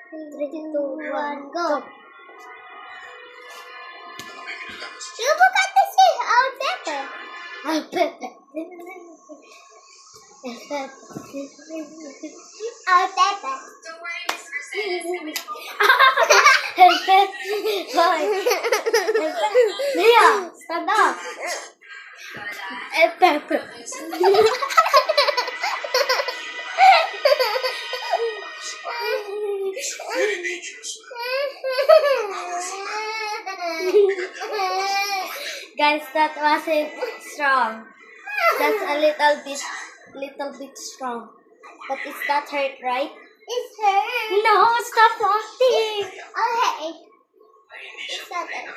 3, 2, 1, go! You forgot to say our pepper. Our pepper. Our pepper. Don't worry, Miss Mercedes. Leah, stand up. Pepper. Guys, that wasn't strong. That's a little bit strong. But it's not hurt, right? It's hurt. No, stop laughing. Okay. It's not hurt.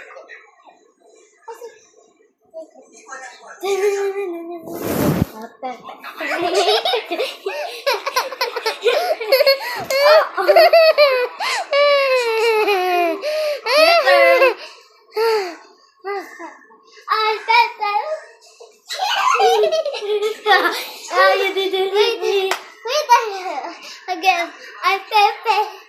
Oh, you did it. Wait again. I'm Pepe.